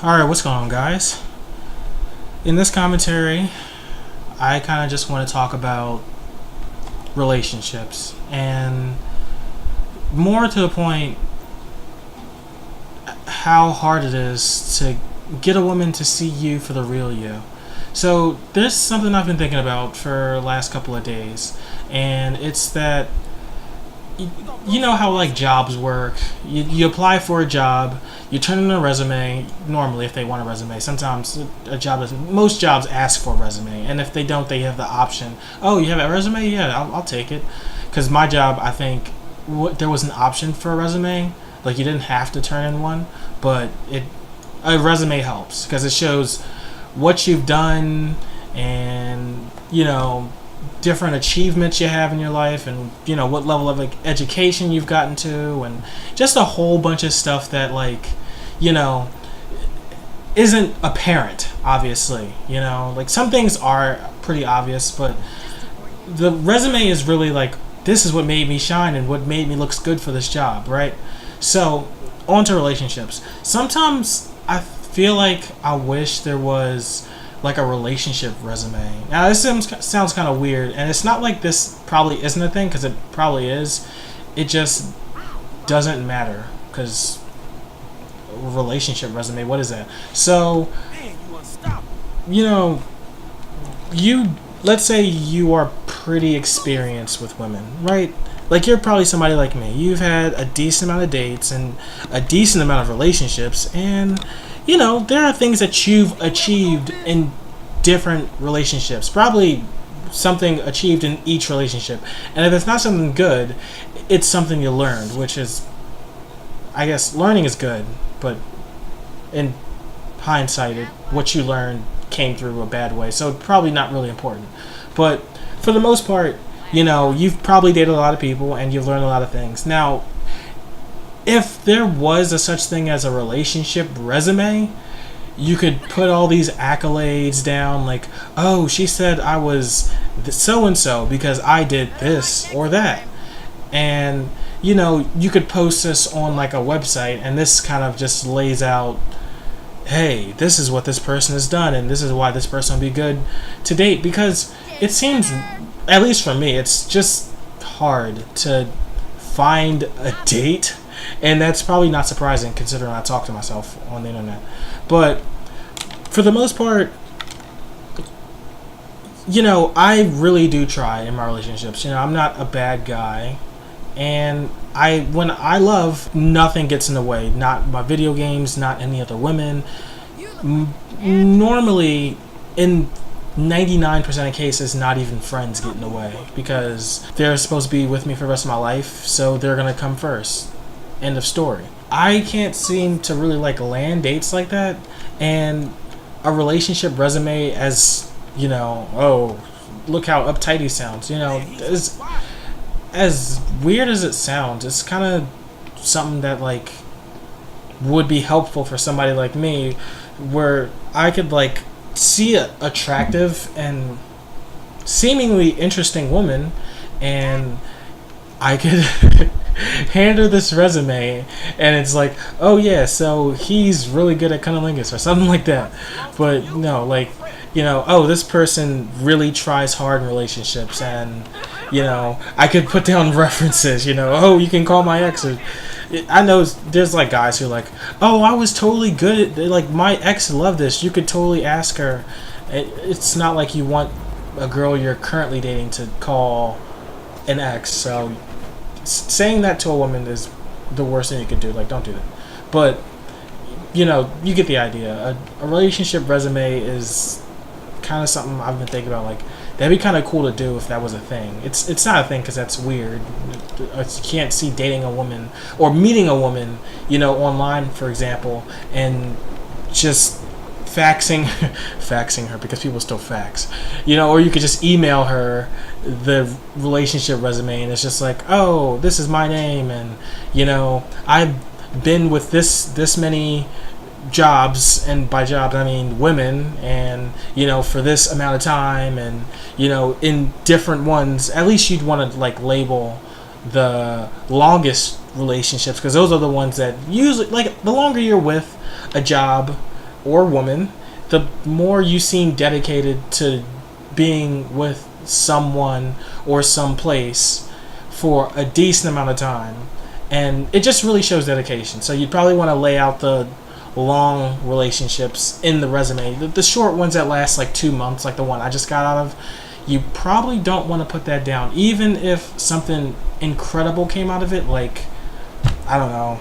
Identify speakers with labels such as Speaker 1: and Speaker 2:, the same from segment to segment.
Speaker 1: Alright, what's going on, guys? In this commentary, I kind of just want to talk about relationships and, more to the point, how hard it is to get a woman to see you for the real you. So, there's something I've been thinking about for the last couple of days, and it's that you know how like jobs work. You apply for a job, you turn in a resume. Normally, if they want a resume, sometimes a job doesn't. Most jobs ask for a resume, and if they don't, they have the option. Oh, you have a resume? Yeah, I'll take it. Because my job, I think there was an option for a resume. Like you didn't have to turn in one, but a resume helps because it shows what you've done and different achievements you have in your life, and what level of like education you've gotten to, and just a whole bunch of stuff that isn't apparent, obviously. Like some things are pretty obvious, but the resume is really like, this is what made me shine and what made me look good for this job, right? So on to relationships. Sometimes I feel like I wish there was like a relationship resume. Now this sounds kind of weird, and it's not like this probably isn't a thing, because it probably is. It just doesn't matter, because relationship resume, what is that? So you let's say you are pretty experienced with women, right? Like you're probably somebody like me. You've had a decent amount of dates and a decent amount of relationships, and there are things that you've achieved in different relationships. Probably something achieved in each relationship. And if it's not something good, it's something you learned, which is, I guess, learning is good, but in hindsight, what you learned came through a bad way. So probably not really important. But for the most part, you've probably dated a lot of people and you've learned a lot of things. Now, if there was a such thing as a relationship resume, you could put all these accolades down, like, oh, she said I was so and so because I did this or that, and you could post this on like a website, and this kind of just lays out, hey, this is what this person has done, and this is why this person would be good to date. Because it seems, at least for me, it's just hard to find a date. And that's probably not surprising considering I talk to myself on the internet. But for the most part, I really do try in my relationships. I'm not a bad guy. And when I love, nothing gets in the way. Not my video games, not any other women. Normally, in 99% of cases, not even friends get in the way, because they're supposed to be with me for the rest of my life, so they're going to come first. End of story. I can't seem to really like land dates like that, and a relationship resume, as oh, look how uptight he sounds. As weird as it sounds, it's kind of something that like would be helpful for somebody like me, where I could like see an attractive and seemingly interesting woman, and I could hand her this resume, and it's like, oh yeah, so he's really good at cunnilingus or something like that. But no, like, oh, this person really tries hard in relationships, and I could put down references, oh, you can call my ex. Or I know there's like guys who are like, oh, I was totally good at, like, my ex loved this, you could totally ask her. It's not like you want a girl you're currently dating to call an ex. So saying that to a woman is the worst thing you could do. Like, don't do that. But you get the idea. A relationship resume is kind of something I've been thinking about. Like, that'd be kind of cool to do if that was a thing. It's not a thing because that's weird. You can't see dating a woman or meeting a woman, online, for example, and just faxing her, because people still fax, or you could just email her the relationship resume, and it's just like, oh, this is my name, and I've been with this many jobs, and by jobs I mean women, and for this amount of time, and in different ones. At least you'd want to like label the longest relationships, because those are the ones that usually, like, the longer you're with a job, or woman, the more you seem dedicated to being with someone or someplace for a decent amount of time. And it just really shows dedication. So you'd probably want to lay out the long relationships in the resume. The short ones that last like 2 months, like the one I just got out of, you probably don't want to put that down. Even if something incredible came out of it, like, I don't know,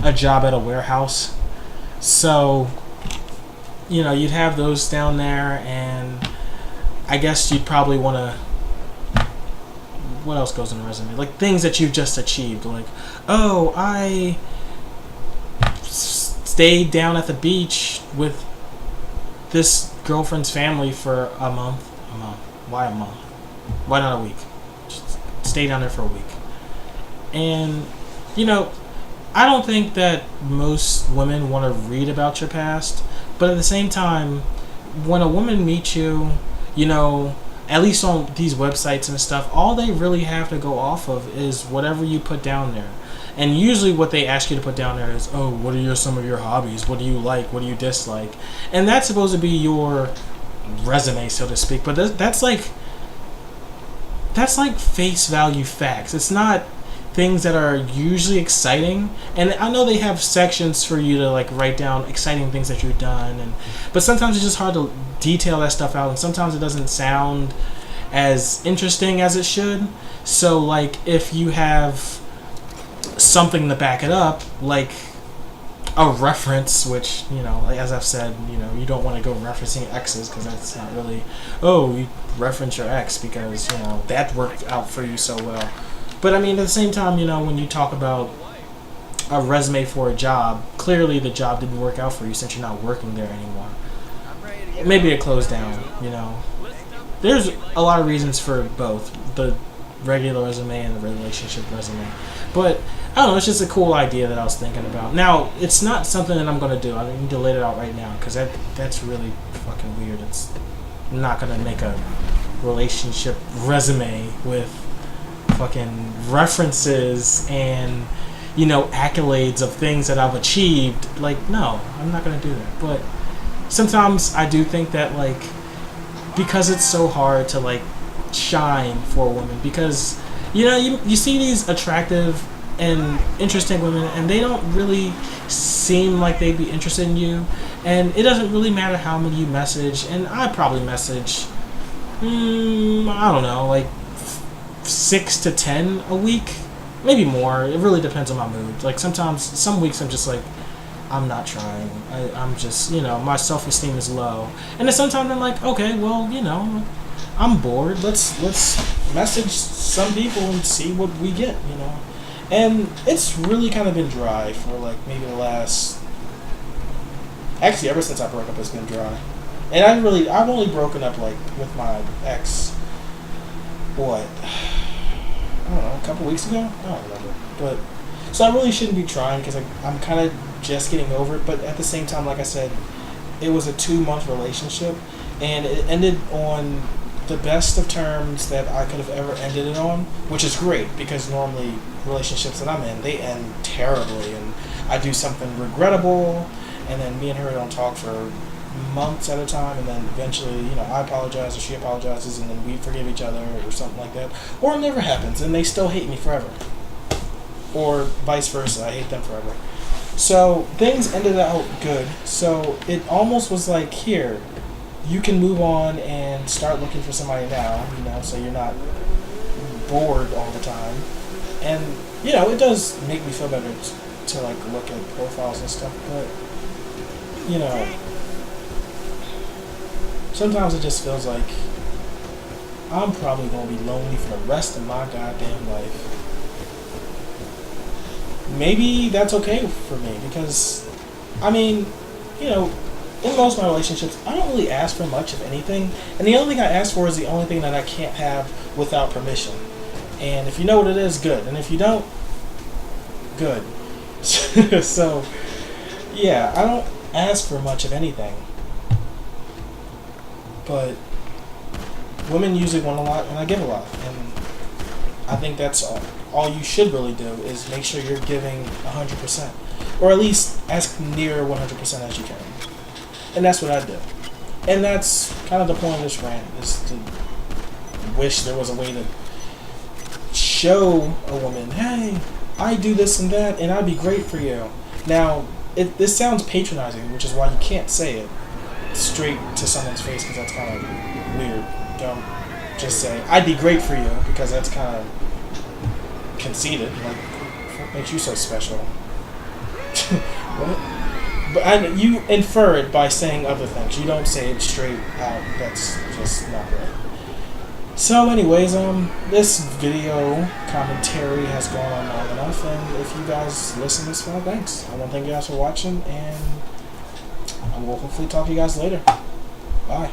Speaker 1: a job at a warehouse. So, you'd have those down there, and I guess you'd probably want to. What else goes in the resume? Like things that you've just achieved. Like, oh, I stayed down at the beach with this girlfriend's family for a month. A month. Why a month? Why not a week? Just stay down there for a week. And, I don't think that most women want to read about your past. But at the same time, when a woman meets you, at least on these websites and stuff, all they really have to go off of is whatever you put down there. And usually what they ask you to put down there is, oh, what are some of your hobbies? What do you like? What do you dislike? And that's supposed to be your resume, so to speak. But that's like face value facts. It's not things that are usually exciting. And I know they have sections for you to like write down exciting things that you've done, but sometimes it's just hard to detail that stuff out, and sometimes it doesn't sound as interesting as it should. So like if you have something to back it up, like a reference, which like as I've said, you don't want to go referencing exes, because that's not really, oh, you reference your ex because that worked out for you so well. But I mean, at the same time, when you talk about a resume for a job, clearly the job didn't work out for you since you're not working there anymore. Maybe it closed down, There's a lot of reasons for both, the regular resume and the relationship resume. But, I don't know, it's just a cool idea that I was thinking about. Now, it's not something that I'm going to do. I need to lay it out right now, because that's really fucking weird. I'm not going to make a relationship resume with fucking references and accolades of things that I've achieved. Like, no, I'm not gonna do that. But sometimes I do think that, like, because it's so hard to like shine for a woman, because you see these attractive and interesting women, and they don't really seem like they'd be interested in you, and it doesn't really matter how many you message. And I probably message I don't know, like 6 to 10 a week, maybe more. It really depends on my mood. Like sometimes, some weeks I'm just like, I'm not trying. I'm just, my self-esteem is low. And then sometimes I'm like, okay, well, I'm bored. Let's message some people and see what we get, And it's really kind of been dry for like maybe the last, actually ever since I broke up, it's been dry. And I've only broken up like with my ex, what, I don't know, a couple weeks ago? I don't remember. But so I really shouldn't be trying, because I'm kind of just getting over it. But at the same time, like I said, it was a 2-month relationship, and it ended on the best of terms that I could have ever ended it on, which is great, because normally relationships that I'm in, they end terribly, and I do something regrettable, and then me and her don't talk for months at a time, and then eventually, I apologize or she apologizes, and then we forgive each other or something like that. Or it never happens, and they still hate me forever. Or vice versa, I hate them forever. So things ended out good. So it almost was like, here, you can move on and start looking for somebody now, so you're not bored all the time. And, it does make me feel better to like look at profiles and stuff, but, sometimes it just feels like I'm probably going to be lonely for the rest of my goddamn life. Maybe that's okay for me, because, I mean, in most of my relationships, I don't really ask for much of anything. And the only thing I ask for is the only thing that I can't have without permission. And if you know what it is, good. And if you don't, good. So, yeah, I don't ask for much of anything. But women usually want a lot, and I give a lot. And I think that's all you should really do, is make sure you're giving 100%. Or at least as near 100% as you can. And that's what I do. And that's kind of the point of this rant, is to wish there was a way to show a woman, hey, I do this and that, and I'd be great for you. Now, this sounds patronizing, which is why you can't say it straight to someone's face, because that's kind of weird. Don't just say, I'd be great for you, because that's kind of conceited. Like, what makes you so special? What? But you infer it by saying other things. You don't say it straight out. That's just not right. So anyways, this video commentary has gone on long enough, and if you guys listen this far, thanks. I want to thank you guys for watching, and I will hopefully talk to you guys later. Bye.